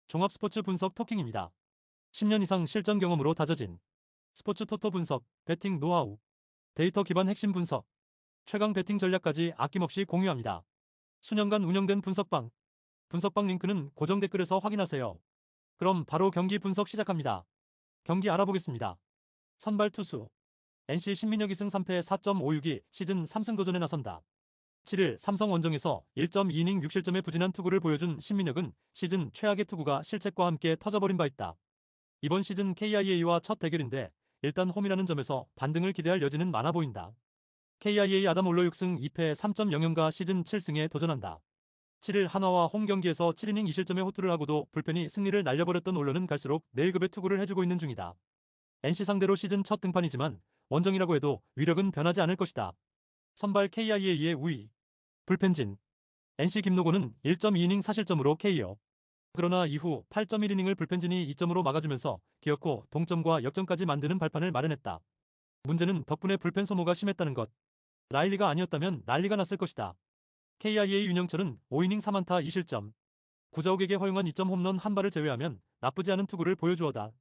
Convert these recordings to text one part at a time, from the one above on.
종합스포츠 분석 토킹입니다. 10년 이상 실전 경험으로 다져진 스포츠 토토 분석, 배팅 노하우, 데이터 기반 핵심 분석, 최강 배팅 전략까지 아낌없이 공유합니다. 수년간 운영된 분석방 링크는 고정 댓글에서 확인하세요. 그럼 바로 경기 분석 시작합니다. 경기 알아보겠습니다. 선발 투수 NC 신민혁 2승 3패 4.562 시즌 3승 도전에 나선다. 7일 삼성 원정에서 1.2이닝 6실점의 부진한 투구를 보여준 신민혁은 시즌 최악의 투구가 실책과 함께 터져버린 바 있다. 이번 시즌 KIA와 첫 대결인데 일단 홈이라는 점에서 반등을 기대할 여지는 많아 보인다. KIA 아담 올로 6승 2패 3.00가 시즌 7승에 도전한다. 7일 한화와 홈 경기에서 7이닝 2실점의 호투를 하고도 불펜이 승리를 날려버렸던 올로는 갈수록 내일급의 투구를 해주고 있는 중이다. NC 상대로 시즌 첫 등판이지만 원정이라고 해도 위력은 변하지 않을 것이다. 선발 KIA의 우위, 불펜진 NC 김노곤은 1.2이닝 4실점으로 KO. 그러나 이후 8.1이닝을 불펜진이 2점으로 막아주면서 기어코 동점과 역전까지 만드는 발판을 마련했다. 문제는 덕분에 불펜 소모가 심했다는 것. 라일리가 아니었다면 난리가 났을 것이다. KIA 윤영철은 5이닝 3안타 2실점. 구자욱에게 허용한 2점 홈런 한 발을 제외하면 나쁘지 않은 투구를 보여주었다.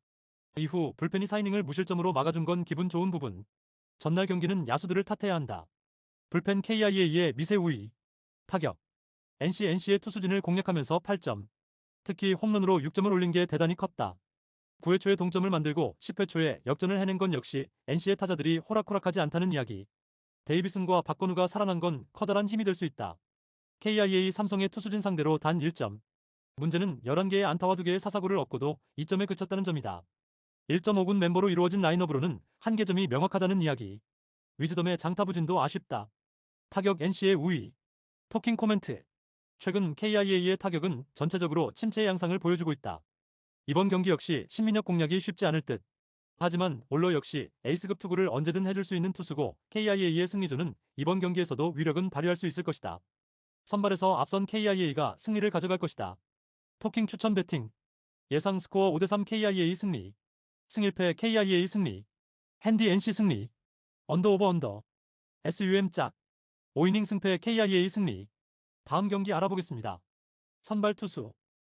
이후 불펜이 4이닝을 무실점으로 막아준 건 기분 좋은 부분. 전날 경기는 야수들을 탓해야 한다. 불펜 KIA의 미세 우위. 타격. NC의 투수진을 공략하면서 8점. 특히 홈런으로 6점을 올린 게 대단히 컸다. 9회 초에 동점을 만들고 10회 초에 역전을 해낸 건 역시 NC의 타자들이 호락호락하지 않다는 이야기. 데이비슨과 박건우가 살아난 건 커다란 힘이 될 수 있다. KIA 삼성의 투수진 상대로 단 1점. 문제는 11개의 안타와 2개의 사사구를 얻고도 2점에 그쳤다는 점이다. 1.5군 멤버로 이루어진 라인업으로는 한계점이 명확하다는 이야기. 위즈덤의 장타부진도 아쉽다. 타격 NC의 우위. 토킹 코멘트. 최근 KIA의 타격은 전체적으로 침체의 양상을 보여주고 있다. 이번 경기 역시 신민혁 공략이 쉽지 않을 듯. 하지만 올로 역시 에이스급 투구를 언제든 해줄 수 있는 투수고 KIA의 승리조는 이번 경기에서도 위력은 발휘할 수 있을 것이다. 선발에서 앞선 KIA가 승리를 가져갈 것이다. 토킹 추천 배팅. 예상 스코어 5대3 KIA 승리. 승1패 KIA 승리. 핸디 NC 승리. 언더 오버 언더. SUM 짝. 5이닝 승패 KIA 승리. 다음 경기 알아보겠습니다. 선발 투수.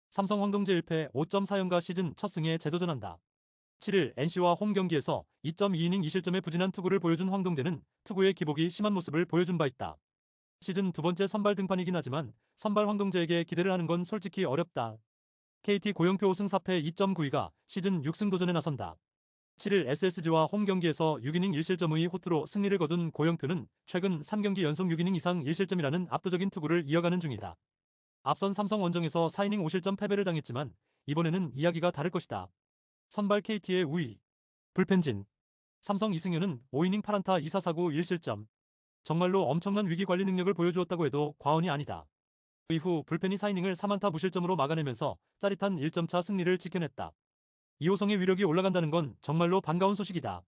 삼성 황동재 1패 5.4연가 시즌 첫 승에 재도전한다. 7일 NC와 홈 경기에서 2.2이닝 2실점의 부진한 투구를 보여준 황동재는 투구의 기복이 심한 모습을 보여준 바 있다. 시즌 두 번째 선발 등판이긴 하지만 선발 황동재에게 기대를 하는 건 솔직히 어렵다. KT 고영표 5승 4패 2.92가 시즌 6승 도전에 나선다. 7일 SSG와 홈 경기에서 6이닝 1실점의 호투로 승리를 거둔 고영표는 최근 3경기 연속 6이닝 이상 1실점이라는 압도적인 투구를 이어가는 중이다. 앞선 삼성 원정에서 4이닝 5실점 패배를 당했지만 이번에는 이야기가 다를 것이다. 선발 KT의 우위. 불펜진. 삼성 이승효는 5이닝 8안타 2사사구 1실점. 정말로 엄청난 위기관리 능력을 보여주었다고 해도 과언이 아니다. 이후 불펜이 4이닝을 3안타 무실점으로 막아내면서 짜릿한 1점차 승리를 지켜냈다. 이호성의 위력이 올라간다는 건 정말로 반가운 소식이다.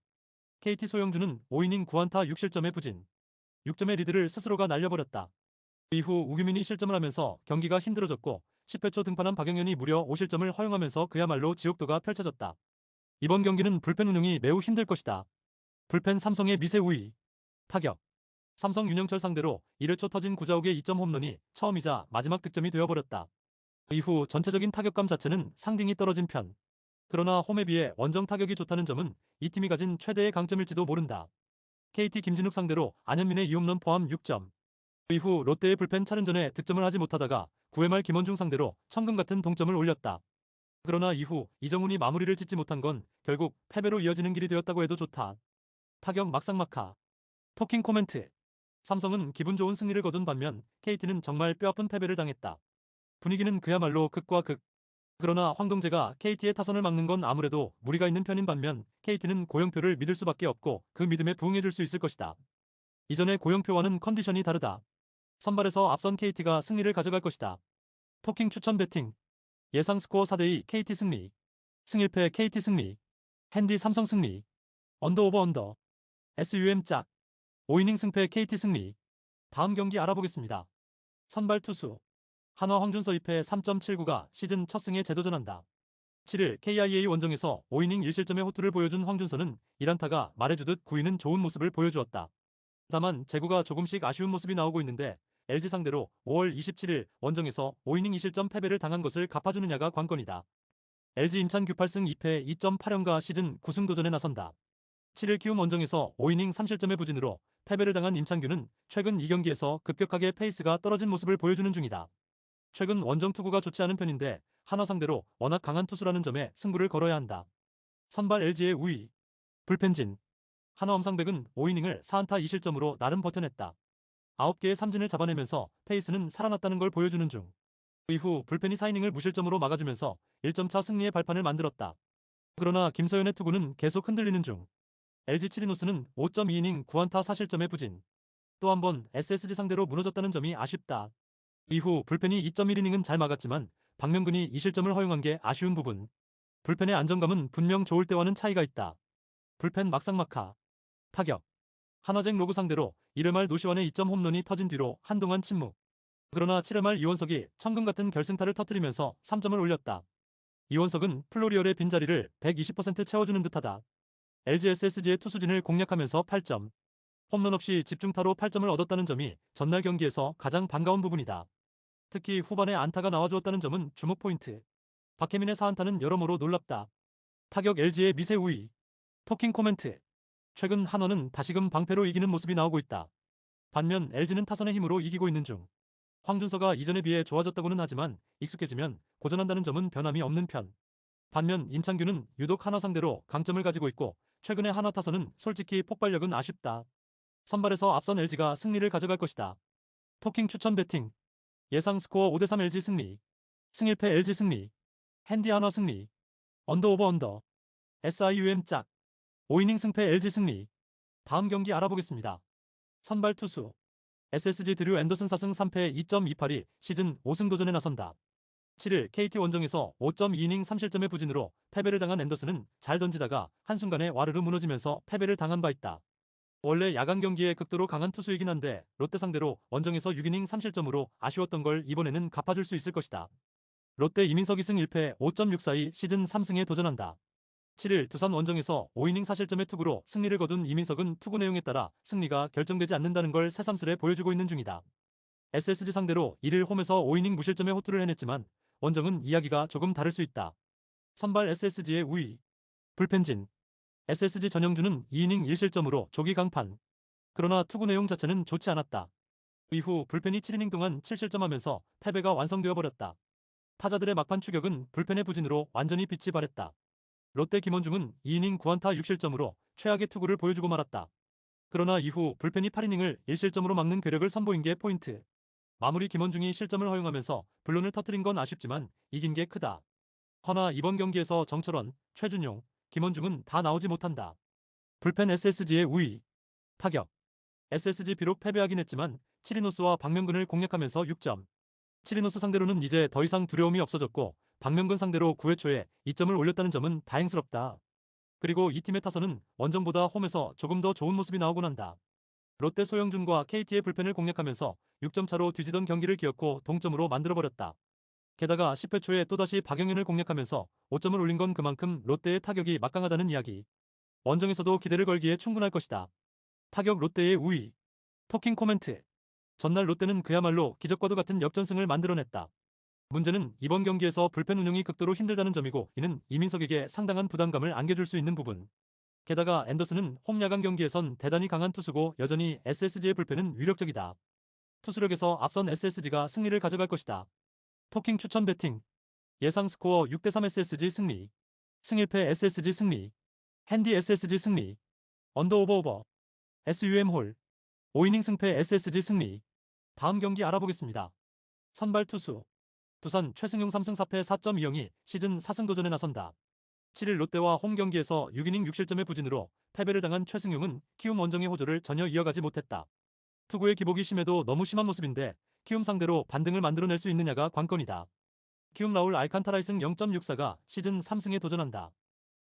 KT 소영주는 5이닝 9안타 6실점의 부진. 6점의 리드를 스스로가 날려버렸다. 이후 우규민이 실점을 하면서 경기가 힘들어졌고 10회 초 등판한 박영현이 무려 5실점을 허용하면서 그야말로 지옥도가 펼쳐졌다. 이번 경기는 불펜 운영이 매우 힘들 것이다. 불펜 삼성의 미세 우위. 타격. 삼성 윤영철 상대로 1회 초 터진 구자욱의 2점 홈런이 처음이자 마지막 득점이 되어버렸다. 이후 전체적인 타격감 자체는 상등이 떨어진 편. 그러나 홈에 비해 원정 타격이 좋다는 점은 이 팀이 가진 최대의 강점일지도 모른다. KT 김진욱 상대로 안현민의 2홈런 포함 6점. 이후 롯데의 불펜 차른전에 득점을 하지 못하다가 9회 말 김원중 상대로 천금 같은 동점을 올렸다. 그러나 이후 이정훈이 마무리를 짓지 못한 건 결국 패배로 이어지는 길이 되었다고 해도 좋다. 타격 막상막하. 토킹 코멘트. 삼성은 기분 좋은 승리를 거둔 반면 KT는 정말 뼈아픈 패배를 당했다. 분위기는 그야말로 극과 극. 그러나 황동재가 KT의 타선을 막는 건 아무래도 무리가 있는 편인 반면 KT는 고영표를 믿을 수밖에 없고 그 믿음에 부응해줄 수 있을 것이다. 이전의 고영표와는 컨디션이 다르다. 선발에서 앞선 KT가 승리를 가져갈 것이다. 토킹 추천 배팅. 예상 스코어 4대2 KT 승리. 승1패 KT 승리. 핸디 삼성 승리. 언더 오버 언더. SUM 짝. 5이닝 승패 KT 승리. 다음 경기 알아보겠습니다. 선발 투수. 한화 황준서 2패 3.79가 시즌 첫 승에 재도전한다. 7일 KIA 원정에서 5이닝 1실점의 호투를 보여준 황준서는 1안타가 말해주듯 9이는 좋은 모습을 보여주었다. 다만 제구가 조금씩 아쉬운 모습이 나오고 있는데 LG 상대로 5월 27일 원정에서 5이닝 2실점 패배를 당한 것을 갚아주느냐가 관건이다. LG 인천 규8승 2패 2.8연가 시즌 9승 도전에 나선다. 7일 키움 원정에서 5이닝 3실점의 부진으로 패배를 당한 임창규는 최근 2경기에서 급격하게 페이스가 떨어진 모습을 보여주는 중이다. 최근 원정 투구가 좋지 않은 편인데 한화 상대로 워낙 강한 투수라는 점에 승부를 걸어야 한다. 선발 LG의 우위, 불펜진. 한화 엄상백은 5이닝을 4안타 2실점으로 나름 버텨냈다. 9개의 삼진을 잡아내면서 페이스는 살아났다는 걸 보여주는 중. 이후 불펜이 4이닝을 무실점으로 막아주면서 1점차 승리의 발판을 만들었다. 그러나 김서현의 투구는 계속 흔들리는 중. LG 치리노스는 5.2이닝 9안타 4실점의 부진. 또 한 번 SSG 상대로 무너졌다는 점이 아쉽다. 이후 불펜이 2.1이닝은 잘 막았지만 박명근이 2실점을 허용한 게 아쉬운 부분. 불펜의 안정감은 분명 좋을 때와는 차이가 있다. 불펜 막상막하. 타격. 한화쟁 로그 상대로 1회 말 노시환의 2점 홈런이 터진 뒤로 한동안 침묵. 그러나 7회 말 이원석이 천금 같은 결승타를 터뜨리면서 3점을 올렸다. 이원석은 플로리얼의 빈자리를 120% 채워주는 듯하다. LG SSG의 투수진을 공략하면서 8점. 홈런 없이 집중타로 8점을 얻었다는 점이 전날 경기에서 가장 반가운 부분이다. 특히 후반에 안타가 나와주었다는 점은 주목 포인트. 박혜민의 4안타는 여러모로 놀랍다. 타격 LG의 미세 우위. 토킹 코멘트. 최근 한화는 다시금 방패로 이기는 모습이 나오고 있다. 반면 LG는 타선의 힘으로 이기고 있는 중. 황준서가 이전에 비해 좋아졌다고는 하지만 익숙해지면 고전한다는 점은 변함이 없는 편. 반면 임창규는 유독 한화 상대로 강점을 가지고 있고 최근의 한화 타선은 솔직히 폭발력은 아쉽다. 선발에서 앞선 LG가 승리를 가져갈 것이다. 토킹 추천 배팅. 예상 스코어 5대3 LG 승리. 승1패 LG 승리. 핸디 한화 승리. 언더 오버 언더. SIUM 짝. 5이닝 승패 LG 승리. 다음 경기 알아보겠습니다. 선발 투수. SSG 드류 앤더슨 4승 3패 2.28이 시즌 5승 도전에 나선다. 7일 KT 원정에서 5.2이닝 3실점의 부진으로 패배를 당한 앤더슨은 잘 던지다가 한순간에 와르르 무너지면서 패배를 당한 바 있다. 원래 야간 경기에 극도로 강한 투수이긴 한데 롯데 상대로 원정에서 6이닝 3실점으로 아쉬웠던 걸 이번에는 갚아줄 수 있을 것이다. 롯데 이민석 2승 1패 5.64이 시즌 3승에 도전한다. 7일 두산 원정에서 5이닝 4실점의 투구로 승리를 거둔 이민석은 투구 내용에 따라 승리가 결정되지 않는다는 걸 새삼스레 보여주고 있는 중이다. SSG 상대로 1일 홈에서 5이닝 무실점의 호투를 해냈지만 원정은 이야기가 조금 다를 수 있다. 선발 SSG의 우위. 불펜진. SSG 전영주는 2이닝 1실점으로 조기 강판. 그러나 투구 내용 자체는 좋지 않았다. 이후 불펜이 7이닝 동안 7실점하면서 패배가 완성되어 버렸다. 타자들의 막판 추격은 불펜의 부진으로 완전히 빛이 발했다. 롯데 김원중은 2이닝 9안타 6실점으로 최악의 투구를 보여주고 말았다. 그러나 이후 불펜이 8이닝을 1실점으로 막는 괴력을 선보인 게 포인트. 마무리 김원중이 실점을 허용하면서 불론을 터뜨린 건 아쉽지만 이긴 게 크다. 허나 이번 경기에서 정철원, 최준용, 김원중은 다 나오지 못한다. 불펜 SSG의 우위. 타격. SSG 비록 패배하긴 했지만 치리노스와 박명근을 공략하면서 6점. 치리노스 상대로는 이제 더 이상 두려움이 없어졌고 박명근 상대로 9회 초에 2점을 올렸다는 점은 다행스럽다. 그리고 이 팀의 타선은 원정보다 홈에서 조금 더 좋은 모습이 나오곤 한다. 롯데 소영준과 KT의 불펜을 공략하면서 6점 차로 뒤지던 경기를 기어코 동점으로 만들어버렸다. 게다가 10회 초에 또다시 박영현을 공략하면서 5점을 올린 건 그만큼 롯데의 타격이 막강하다는 이야기. 원정에서도 기대를 걸기에 충분할 것이다. 타격 롯데의 우위. 토킹 코멘트. 전날 롯데는 그야말로 기적과도 같은 역전승을 만들어냈다. 문제는 이번 경기에서 불펜 운영이 극도로 힘들다는 점이고 이는 이민석에게 상당한 부담감을 안겨줄 수 있는 부분. 게다가 앤더슨은 홈 야간 경기에선 대단히 강한 투수고 여전히 SSG의 불펜은 위력적이다. 투수력에서 앞선 SSG가 승리를 가져갈 것이다. 토킹 추천 배팅. 예상 스코어 6대3 SSG 승리. 승1패 SSG 승리. 핸디 SSG 승리. 언더 오버 오버. SUM 홀. 5이닝 승패 SSG 승리. 다음 경기 알아보겠습니다. 선발 투수. 두산 최승용 3승 4패 4.20이 시즌 4승 도전에 나선다. 7일 롯데와 홈 경기에서 6이닝 6실점의 부진으로 패배를 당한 최승용은 키움 원정의 호조를 전혀 이어가지 못했다. 투구의 기복이 심해도 너무 심한 모습인데 키움 상대로 반등을 만들어낼 수 있느냐가 관건이다. 키움 라울 알칸타라 2승 0.64가 시즌 3승에 도전한다.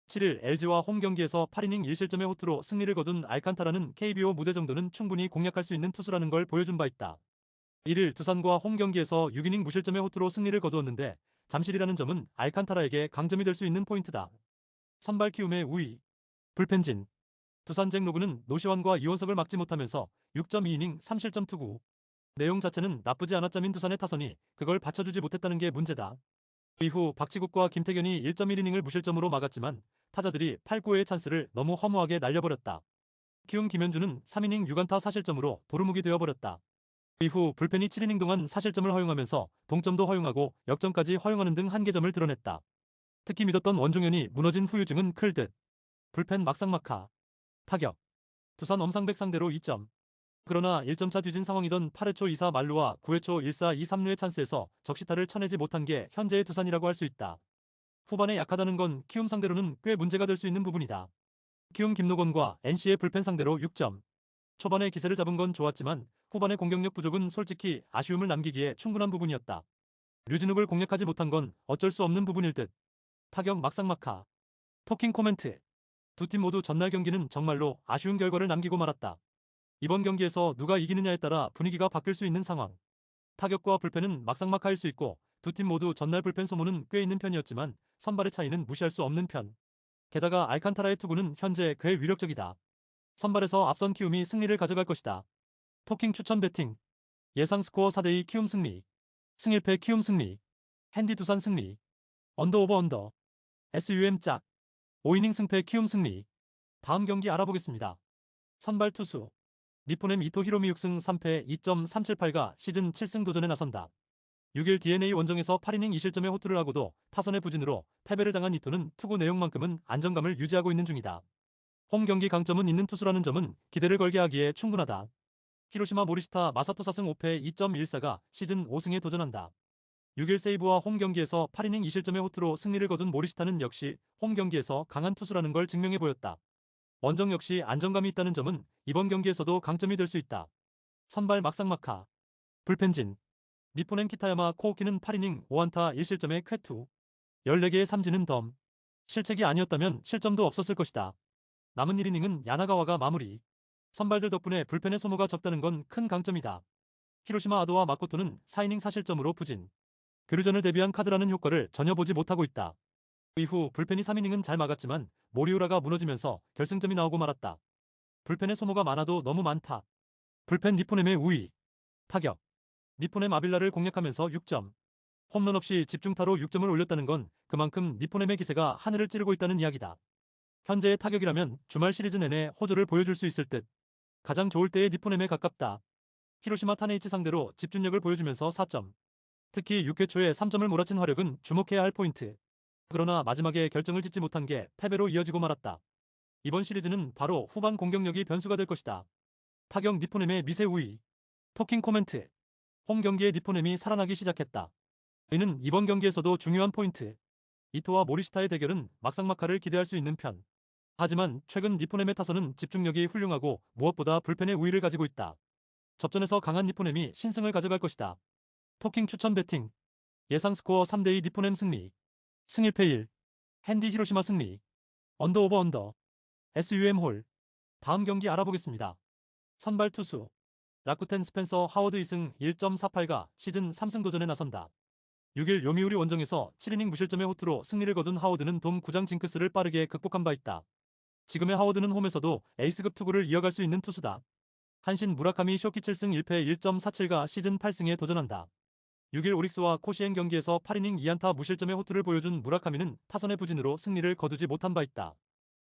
7일 LG와 홈 경기에서 8이닝 1실점의 호투로 승리를 거둔 알칸타라는 KBO 무대 정도는 충분히 공략할 수 있는 투수라는 걸 보여준 바 있다. 1일 두산과 홈 경기에서 6이닝 무실점의 호투로 승리를 거두었는데 잠실이라는 점은 알칸타라에게 강점이 될 수 있는 포인트다. 선발 키움의 우위. 불펜진. 두산 잭로그는 노시환과 이원석을 막지 못하면서 6.2이닝 3실점 투구. 내용 자체는 나쁘지 않았자민 두산의 타선이 그걸 받쳐주지 못했다는 게 문제다. 이후 박지국과 김태견이 1.1이닝을 무실점으로 막았지만 타자들이 8, 9회의 찬스를 너무 허무하게 날려버렸다. 키움 김현주는 3이닝 6안타 사실점으로 도루묵이 되어버렸다. 이후 불펜이 7이닝 동안 사실점을 허용하면서 동점도 허용하고 역전까지 허용하는 등 한계점을 드러냈다. 특히 믿었던 원종현이 무너진 후유증은 클 듯. 불펜 막상막하. 타격. 두산 엄상백 상대로 2점. 그러나 1점차 뒤진 상황이던 8회 초 2사 말루와 9회 초 1사 2, 3루의 찬스에서 적시타를 쳐내지 못한 게 현재의 두산이라고 할 수 있다. 후반에 약하다는 건 키움 상대로는 꽤 문제가 될 수 있는 부분이다. 키움 김노건과 NC의 불펜 상대로 6점. 초반에 기세를 잡은 건 좋았지만 후반의 공격력 부족은 솔직히 아쉬움을 남기기에 충분한 부분이었다. 류진욱을 공략하지 못한 건 어쩔 수 없는 부분일 듯. 타격 막상막하. 토킹 코멘트. 두 팀 모두 전날 경기는 정말로 아쉬운 결과를 남기고 말았다. 이번 경기에서 누가 이기느냐에 따라 분위기가 바뀔 수 있는 상황. 타격과 불펜은 막상막하일 수 있고 두 팀 모두 전날 불펜 소모는 꽤 있는 편이었지만 선발의 차이는 무시할 수 없는 편. 게다가 알칸타라의 투구는 현재 꽤 위력적이다. 선발에서 앞선 키움이 승리를 가져갈 것이다. 토킹 추천 배팅. 예상 스코어 4대2 키움 승리. 승일패 키움 승리. 핸디 두산 승리. 언더 오버 언더. SUM 짝. 5이닝 승패 키움 승리. 다음 경기 알아보겠습니다. 선발 투수. 니포넴 이토 히로미 6승 3패 2.378가 시즌 7승 도전에 나선다. 6일 DNA 원정에서 8이닝 2실점의 호투를 하고도 타선의 부진으로 패배를 당한 이토는 투구 내용만큼은 안정감을 유지하고 있는 중이다. 홈 경기 강점은 있는 투수라는 점은 기대를 걸게 하기에 충분하다. 히로시마 모리시타 마사토 4승 5패 2.14가 시즌 5승에 도전한다. 6일 세이브와 홈 경기에서 8이닝 2실점의 호투로 승리를 거둔 모리시타는 역시 홈 경기에서 강한 투수라는 걸 증명해 보였다. 원정 역시 안정감이 있다는 점은 이번 경기에서도 강점이 될 수 있다. 선발 막상막하. 불펜진. 니포넴 키타야마 코오키는 8이닝 5안타 1실점의 쾌투. 14개의 삼진은 덤. 실책이 아니었다면 실점도 없었을 것이다. 남은 1이닝은 야나가와가 마무리. 선발들 덕분에 불펜의 소모가 적다는 건 큰 강점이다. 히로시마 아도와 마코토는 4이닝 사실점으로 부진. 교류전을 대비한 카드라는 효과를 전혀 보지 못하고 있다. 이후 불펜이 3이닝은 잘 막았지만 모리우라가 무너지면서 결승점이 나오고 말았다. 불펜의 소모가 많아도 너무 많다. 불펜 니포넴의 우위. 타격. 니포넴 아빌라를 공략하면서 6점. 홈런 없이 집중타로 6점을 올렸다는 건 그만큼 니포넴의 기세가 하늘을 찌르고 있다는 이야기다. 현재의 타격이라면 주말 시리즈 내내 호조를 보여줄 수 있을 듯. 가장 좋을 때의 니포넴에 가깝다. 히로시마 타네이치 상대로 집중력을 보여주면서 4점. 특히 6회 초에 3점을 몰아친 화력은 주목해야 할 포인트. 그러나 마지막에 결정을 짓지 못한 게 패배로 이어지고 말았다. 이번 시리즈는 바로 후반 공격력이 변수가 될 것이다. 타격 니포넴의 미세 우위. 토킹 코멘트. 홈 경기에 니포넴이 살아나기 시작했다. 이는 이번 경기에서도 중요한 포인트. 이토와 모리시타의 대결은 막상막하를 기대할 수 있는 편. 하지만 최근 니포넴의 타선은 집중력이 훌륭하고 무엇보다 불펜의 우위를 가지고 있다. 접전에서 강한 니포넴이 신승을 가져갈 것이다. 토킹 추천 배팅. 예상 스코어 3대2 니포넴 승리. 승일패 1. 핸디 히로시마 승리. 언더 오버 언더. SUM 홀. 다음 경기 알아보겠습니다. 선발 투수. 라쿠텐 스펜서 하워드 2승 1.48가 시즌 3승 도전에 나선다. 6일 요미우리 원정에서 7이닝 무실점의 호투로 승리를 거둔 하워드는 돔 구장 징크스를 빠르게 극복한 바 있다. 지금의 하워드는 홈에서도 에이스급 투구를 이어갈 수 있는 투수다. 한신 무라카미 쇼키 7승 1패 1.47가 시즌 8승에 도전한다. 6일 오릭스와 코시엔 경기에서 8이닝 2안타 무실점의 호투를 보여준 무라카미는 타선의 부진으로 승리를 거두지 못한 바 있다.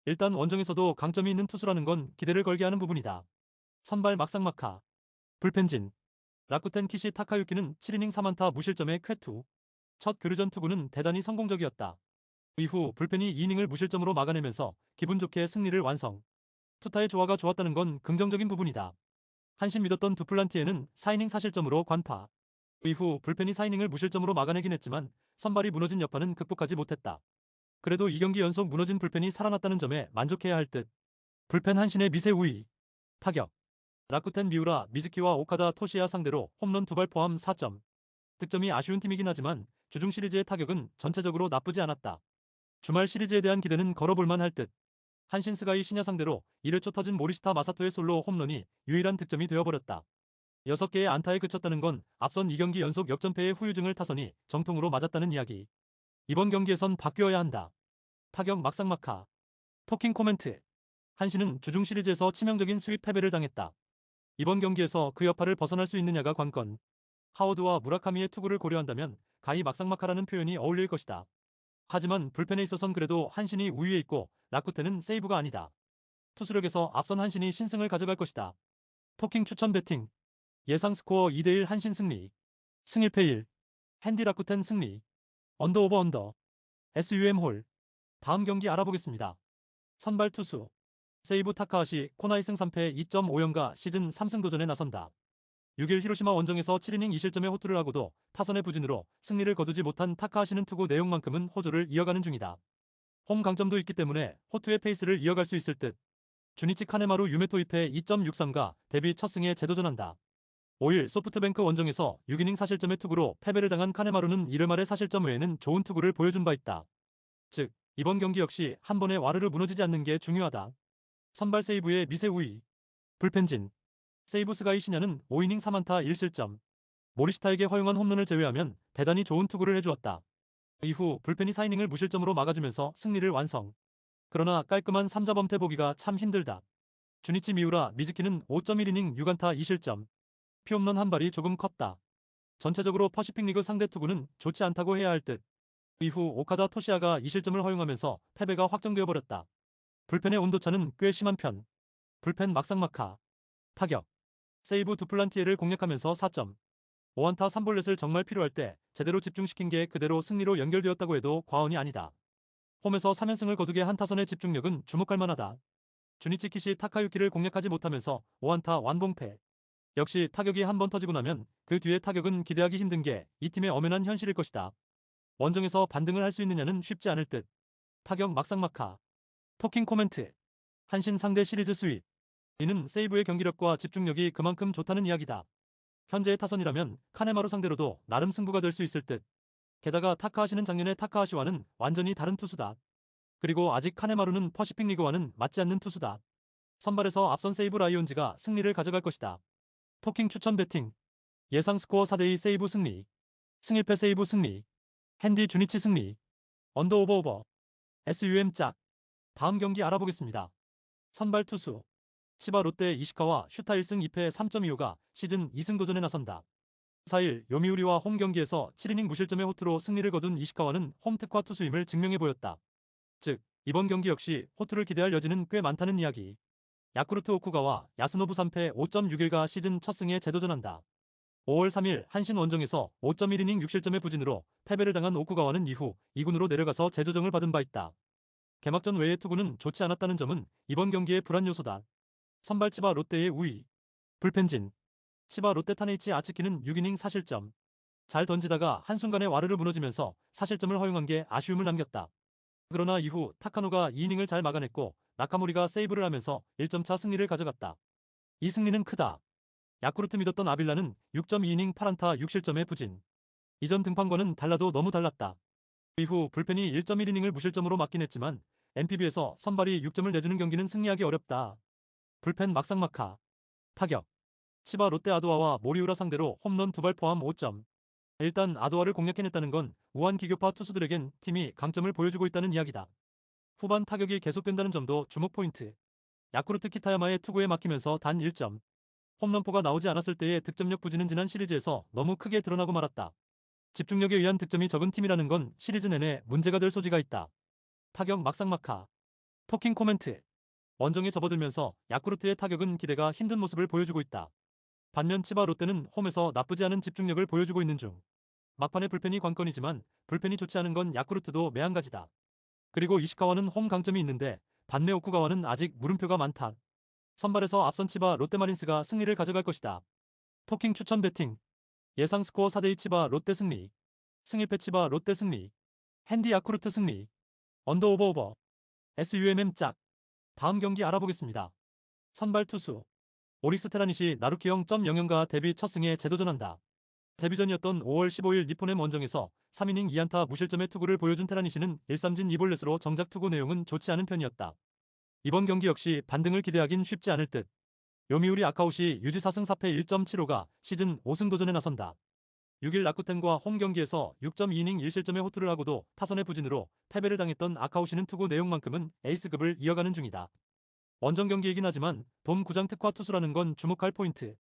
일단 원정에서도 강점이 있는 투수라는 건 기대를 걸게 하는 부분이다. 선발 막상막하. 불펜진. 라쿠텐 키시 타카유키는 7이닝 3안타 무실점의 쾌투. 첫 교류전 투구는 대단히 성공적이었다. 이후 불펜이 2이닝을 무실점으로 막아내면서 기분 좋게 승리를 완성. 투타의 조화가 좋았다는 건 긍정적인 부분이다. 한신 믿었던 두플란티에는 4이닝 사실점으로 관파. 이후 불펜이 4이닝을 무실점으로 막아내긴 했지만 선발이 무너진 여파는 극복하지 못했다. 그래도 2경기 연속 무너진 불펜이 살아났다는 점에 만족해야 할 듯. 불펜 한신의 미세 우위. 타격. 라쿠텐 미우라, 미즈키와 오카다 토시야 상대로 홈런 2발 포함 4점. 득점이 아쉬운 팀이긴 하지만 주중 시리즈의 타격은 전체적으로 나쁘지 않았다. 주말 시리즈에 대한 기대는 걸어볼만 할 듯. 한신 스가이 신야 상대로 1회 초 터진 모리시타 마사토의 솔로 홈런이 유일한 득점이 되어버렸다. 6개의 안타에 그쳤다는 건 앞선 2경기 연속 역전패의 후유증을 타선이 정통으로 맞았다는 이야기. 이번 경기에선 바뀌어야 한다. 타격 막상막하. 토킹 코멘트. 한신은 주중 시리즈에서 치명적인 수입 패배를 당했다. 이번 경기에서 그 여파를 벗어날 수 있느냐가 관건. 하워드와 무라카미의 투구를 고려한다면 가히 막상막하라는 표현이 어울릴 것이다. 하지만 불펜에 있어선 그래도 한신이 우위에 있고 라쿠텐은 세이브가 아니다. 투수력에서 앞선 한신이 신승을 가져갈 것이다. 토킹 추천 배팅. 예상 스코어 2대1 한신 승리. 승일패 1. 핸디 라쿠텐 승리. 언더 오버 언더. SUM 홀. 다음 경기 알아보겠습니다. 선발 투수. 세이브 타카하시 코나이 승 3패 2.5연가 시즌 3승 도전에 나선다. 6일 히로시마 원정에서 7이닝 2실점의 호투를 하고도 타선의 부진으로 승리를 거두지 못한 타카하시는 투구 내용만큼은 호조를 이어가는 중이다. 홈 강점도 있기 때문에 호투의 페이스를 이어갈 수 있을 듯. 주니치 카네마루 유메토 2패 2.63가 데뷔 첫 승에 재도전한다. 5일 소프트뱅크 원정에서 6이닝 4실점의 투구로 패배를 당한 카네마루는 1회 말의 4실점 외에는 좋은 투구를 보여준 바 있다. 즉, 이번 경기 역시 한 번에 와르르 무너지지 않는 게 중요하다. 선발 세이브의 미세 우위. 불펜진. 세이브 스가이 시냐는 5이닝 3안타 1실점. 모리시타에게 허용한 홈런을 제외하면 대단히 좋은 투구를 해주었다. 이후 불펜이 4이닝을 무실점으로 막아주면서 승리를 완성. 그러나 깔끔한 3자범퇴 보기가 참 힘들다. 주니치 미우라 미즈키는 5.1이닝 6안타 2실점. 피홈런 한 발이 조금 컸다. 전체적으로 퍼시픽 리그 상대 투구는 좋지 않다고 해야 할 듯. 이후 오카다 토시아가 2실점을 허용하면서 패배가 확정되어 버렸다. 불펜의 온도차는 꽤 심한 편. 불펜 막상막하. 타격. 세이브 두플란티에를 공략하면서 4점. 5안타 3볼넷을 정말 필요할 때 제대로 집중시킨 게 그대로 승리로 연결되었다고 해도 과언이 아니다. 홈에서 3연승을 거두게 한 타선의 집중력은 주목할 만하다. 주니치 키시 타카유키를 공략하지 못하면서 5안타 완봉패. 역시 타격이 한 번 터지고 나면 그 뒤의 타격은 기대하기 힘든 게 이 팀의 엄연한 현실일 것이다. 원정에서 반등을 할 수 있느냐는 쉽지 않을 듯. 타격 막상막하. 토킹 코멘트. 한신 상대 시리즈 스윕. 이는 세이브의 경기력과 집중력이 그만큼 좋다는 이야기다. 현재의 타선이라면 카네마루 상대로도 나름 승부가 될 수 있을 듯. 게다가 타카하시는 작년의 타카하시와는 완전히 다른 투수다. 그리고 아직 카네마루는 퍼시픽 리그와는 맞지 않는 투수다. 선발에서 앞선 세이브 라이온즈가 승리를 가져갈 것이다. 토킹 추천 배팅. 예상 스코어 4대2 세이브 승리. 승일패 세이브 승리. 핸디 주니치 승리. 언더 오버 오버. SUM 짝. 다음 경기 알아보겠습니다. 선발 투수. 치바 롯데 이시카와 슈타 1승 2패 3.25가 시즌 2승 도전에 나선다. 4일 요미우리와 홈 경기에서 7이닝 무실점의 호투로 승리를 거둔 이시카와는 홈 특화 투수임을 증명해 보였다. 즉, 이번 경기 역시 호투를 기대할 여지는 꽤 많다는 이야기. 야쿠르트 오쿠가와 야스노부 3패 5.61가 시즌 첫 승에 재도전한다. 5월 3일 한신 원정에서 5.1이닝 6실점의 부진으로 패배를 당한 오쿠가와는 이후 2군으로 내려가서 재조정을 받은 바 있다. 개막전 외의 투구는 좋지 않았다는 점은 이번 경기의 불안 요소다. 선발 치바 롯데의 우위. 불펜진. 치바 롯데 타네이치 아츠키는 6이닝 4실점. 잘 던지다가 한순간에 와르르 무너지면서 4실점을 허용한 게 아쉬움을 남겼다. 그러나 이후 타카노가 2이닝을 잘 막아냈고 나카모리가 세이브를 하면서 1점차 승리를 가져갔다. 이 승리는 크다. 야쿠르트 믿었던 아빌라는 6.2이닝 8안타 6실점의 부진. 이전 등판과는 달라도 너무 달랐다. 이후 불펜이 1.1이닝을 무실점으로 막긴 했지만 NPB에서 선발이 6점을 내주는 경기는 승리하기 어렵다. 불펜 막상막하. 타격. 치바 롯데 아도아와 모리우라 상대로 홈런 2발 포함 5점. 일단 아도아를 공략해냈다는 건 우한 기교파 투수들에겐 팀이 강점을 보여주고 있다는 이야기다. 후반 타격이 계속된다는 점도 주목 포인트. 야쿠르트 키타야마의 투구에 막히면서 단 1점. 홈런포가 나오지 않았을 때의 득점력 부진은 지난 시리즈에서 너무 크게 드러나고 말았다. 집중력에 의한 득점이 적은 팀이라는 건 시리즈 내내 문제가 될 소지가 있다. 타격 막상막하. 토킹 코멘트. 원정에 접어들면서 야쿠르트의 타격은 기대가 힘든 모습을 보여주고 있다. 반면 치바 롯데는 홈에서 나쁘지 않은 집중력을 보여주고 있는 중. 막판의 불펜이 관건이지만 불펜이 좋지 않은 건 야쿠르트도 매한가지다. 그리고 이시카와는 홈 강점이 있는데 반면 오쿠가와는 아직 물음표가 많다. 선발에서 앞선 치바 롯데마린스가 승리를 가져갈 것이다. 토킹 추천 배팅. 예상 스코어 4대2 치바 롯데 승리. 승일패 치바 롯데 승리. 핸디 야쿠르트 승리. 언더 오버 오버. SUMM 짝. 다음 경기 알아보겠습니다. 선발 투수. 오릭스 테라닛이 나루키형 .00가 데뷔 첫 승에 재도전한다. 데뷔전이었던 5월 15일 니폰엠 원정에서 3이닝 2안타 무실점의 투구를 보여준 테라닛은 1삼진 2볼넷으로 정작 투구 내용은 좋지 않은 편이었다. 이번 경기 역시 반등을 기대하긴 쉽지 않을 듯. 요미우리 아카우시 유지 4승 4패 1.75가 시즌 5승 도전에 나선다. 6일 라쿠텐과 홈 경기에서 6.2이닝 1실점의 호투를 하고도 타선의 부진으로 패배를 당했던 아카우시는 투구 내용만큼은 에이스급을 이어가는 중이다. 원정 경기이긴 하지만 돔 구장 특화 투수라는 건 주목할 포인트.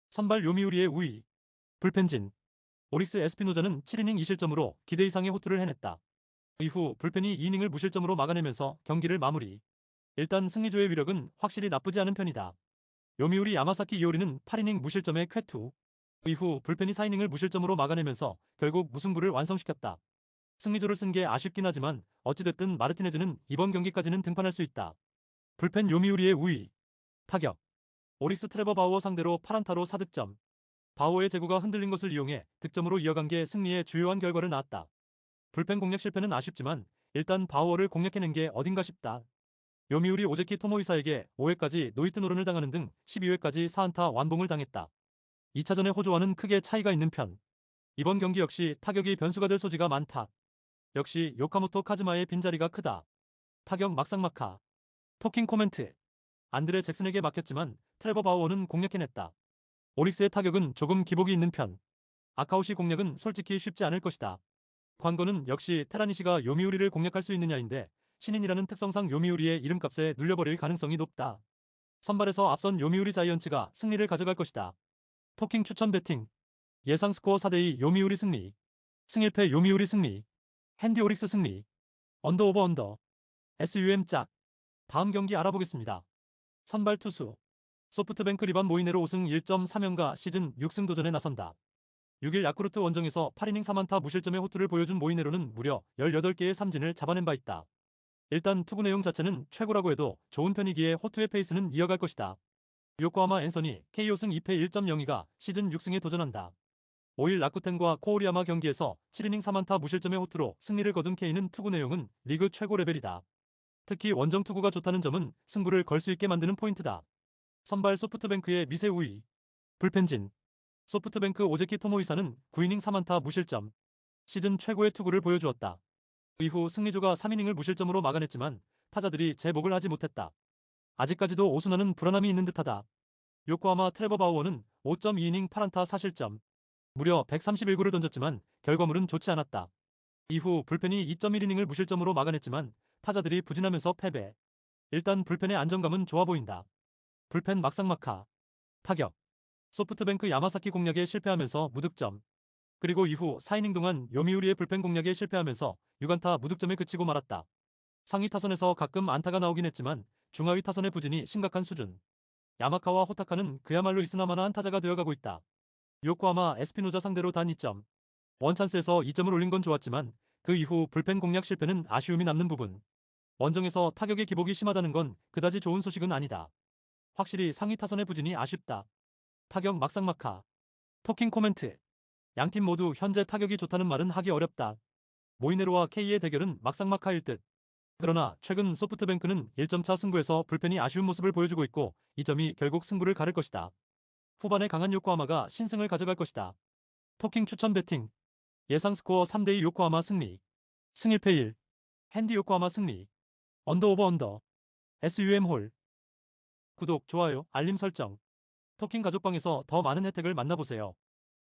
선발 요미우리의 우위. 불펜진. 오릭스 에스피노자는 7이닝 2실점으로 기대 이상의 호투를 해냈다. 이후 불펜이 2이닝을 무실점으로 막아내면서 경기를 마무리. 일단 승리조의 위력은 확실히 나쁘지 않은 편이다. 요미우리 야마사키 이오리는 8이닝 무실점의 쾌투. 이후 불펜이 4이닝을 무실점으로 막아내면서 결국 무승부를 완성시켰다. 승리조를 쓴 게 아쉽긴 하지만 어찌됐든 마르티네즈는 이번 경기까지는 등판할 수 있다. 불펜 요미우리의 우위. 타격. 오릭스 트레버 바우어 상대로 8안타로 4득점. 바우어의 제구가 흔들린 것을 이용해 득점으로 이어간 게 승리의 주요한 결과를 낳았다. 불펜 공략 실패는 아쉽지만 일단 바우어를 공략해낸 게 어딘가 싶다. 요미우리 오제키 토모이사에게 5회까지 노히트 노런을 당하는 등 12회까지 4안타 완봉을 당했다. 2차전의 호조와는 크게 차이가 있는 편. 이번 경기 역시 타격이 변수가 될 소지가 많다. 역시 요카모토 카즈마의 빈자리가 크다. 타격 막상막하. 토킹 코멘트. 안드레 잭슨에게 막혔지만 트레버 바우어는 공략해냈다. 오릭스의 타격은 조금 기복이 있는 편. 아카우시 공략은 솔직히 쉽지 않을 것이다. 관건은 역시 테라니시가 요미우리를 공략할 수 있느냐인데 신인이라는 특성상 요미우리의 이름값에 눌려버릴 가능성이 높다. 선발에서 앞선 요미우리 자이언츠가 승리를 가져갈 것이다. 토킹 추천 배팅. 예상 스코어 4대2 요미우리 승리. 승일패 요미우리 승리. 핸디 오릭스 승리. 언더 오버 언더. SUM 짝. 다음 경기 알아보겠습니다. 선발 투수. 소프트뱅크 리반 모이네로 5승 1.3연가 시즌 6승 도전에 나선다. 6일 야쿠르트 원정에서 8이닝 3안타 무실점의 호투를 보여준 모이네로는 무려 18개의 삼진을 잡아낸 바 있다. 일단 투구 내용 자체는 최고라고 해도 좋은 편이기에 호투의 페이스는 이어갈 것이다. 요코하마 앤서니 KO승 2패 1.02가 시즌 6승에 도전한다. 5일 라쿠텐과 코오리야마 경기에서 7이닝 3안타 무실점의 호투로 승리를 거둔 K는 투구 내용은 리그 최고 레벨이다. 특히 원정 투구가 좋다는 점은 승부를 걸 수 있게 만드는 포인트다. 선발 소프트뱅크의 미세 우위. 불펜진. 소프트뱅크 오제키 토모이사는 9이닝 3안타 무실점. 시즌 최고의 투구를 보여주었다. 이후 승리조가 3이닝을 무실점으로 막아냈지만 타자들이 제목을 하지 못했다. 아직까지도 오수나는 불안함이 있는 듯하다. 요코하마 트레버 바우어는 5.2이닝 8안타 4실점. 무려 131구를 던졌지만 결과물은 좋지 않았다. 이후 불펜이 2.1이닝을 무실점으로 막아냈지만 타자들이 부진하면서 패배. 일단 불펜의 안정감은 좋아 보인다. 불펜 막상막하. 타격. 소프트뱅크 야마사키 공략에 실패하면서 무득점. 그리고 이후 4이닝 동안 요미우리의 불펜 공략에 실패하면서 6안타 무득점에 그치고 말았다. 상위 타선에서 가끔 안타가 나오긴 했지만 중하위 타선의 부진이 심각한 수준. 야마카와 호타카는 그야말로 있으나마나한 타자가 되어가고 있다. 요코하마 에스피노자 상대로 단 2점. 원찬스에서 2점을 올린 건 좋았지만 그 이후 불펜 공략 실패는 아쉬움이 남는 부분. 원정에서 타격의 기복이 심하다는 건 그다지 좋은 소식은 아니다. 확실히 상위 타선의 부진이 아쉽다. 타격 막상막하. 토킹 코멘트. 양팀 모두 현재 타격이 좋다는 말은 하기 어렵다. 모이네로와 K의 대결은 막상막하일 듯. 그러나 최근 소프트뱅크는 1점차 승부에서 불펜이 아쉬운 모습을 보여주고 있고 이 점이 결국 승부를 가를 것이다. 후반에 강한 요코하마가 신승을 가져갈 것이다. 토킹 추천 배팅. 예상 스코어 3대2 요코하마 승리. 승일패 1. 핸디 요코하마 승리. 언더 오버 언더. SUM 홀. 구독, 좋아요, 알림 설정. 토킹 가족방에서 더 많은 혜택을 만나보세요.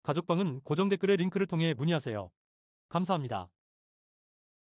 가족방은 고정 댓글의 링크를 통해 문의하세요. 감사합니다.